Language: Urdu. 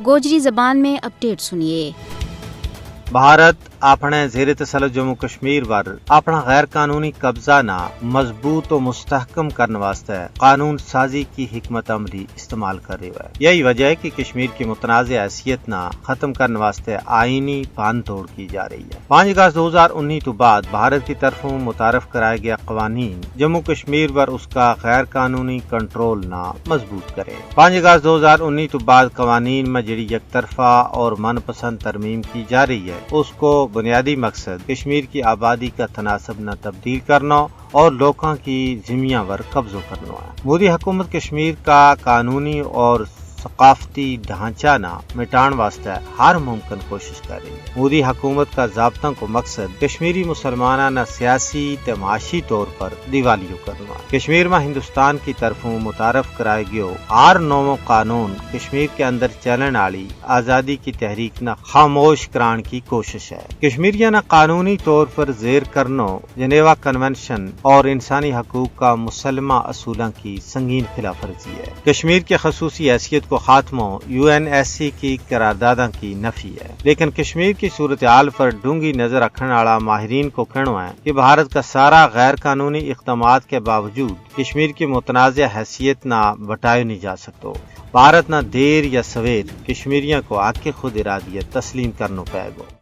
گوجری زبان میں اپڈیٹ سنیے۔ بھارت اپنے زیر تسلط جموں کشمیر پر اپنا غیر قانونی قبضہ نہ مضبوط و مستحکم کرنے واسطے قانون سازی کی حکمت عملی استعمال کر رہی ہے۔ یہی وجہ ہے کہ کشمیر کی متنازع حیثیت نہ ختم کرنے واسطے آئینی بھان توڑ کی جا رہی ہے۔ 5 اگست 2019 تو بعد بھارت کی طرفوں متعارف کرایا گیا قوانین جموں کشمیر پر اس کا غیر قانونی کنٹرول نہ مضبوط کرے۔ 5 اگست 2019 تو بعد قوانین میں جڑی یک طرفہ اور من پسند ترمیم کی جا رہی ہے، اس کو بنیادی مقصد کشمیر کی آبادی کا تناسب نہ تبدیل کرنا اور لوگوں کی زمینوں پر قبضہ کرنا ہے۔ مودی حکومت کشمیر کا قانونی اور ثقافتی ڈھانچہ نہ مٹان واسطے ہر ممکن کوشش کر رہی ہے۔ مودی حکومت کا ضابطوں کو مقصد کشمیری مسلمانوں نہ سیاسی تے معاشی طور پر دیوالیو کرنا ہے۔ کشمیر میں ہندوستان کی طرفوں متعارف کرائے گئے ہر نو قانون کشمیر کے اندر چلن والی آزادی کی تحریک نہ خاموش کران کی کوشش ہے۔ کشمیریوں نہ قانونی طور پر زیر کرنا جنیوا کنونشن اور انسانی حقوق کا مسلمہ اصولوں کی سنگین خلاف ورزی ہے۔ کشمیر کے خصوصی حیثیت کو خاتمہ UNSC کی قراردادوں کی نفی ہے، لیکن کشمیر کی صورتحال پر ڈونگی نظر رکھنے والا ماہرین کو کہنا ہے کہ بھارت کا سارا غیر قانونی اقدامات کے باوجود کشمیر کی متنازع حیثیت نہ بٹائے نہیں جا سکتا۔ بھارت نہ دیر یا سویر کشمیریوں کو حق خود ارادیت تسلیم کرنا پائے گا۔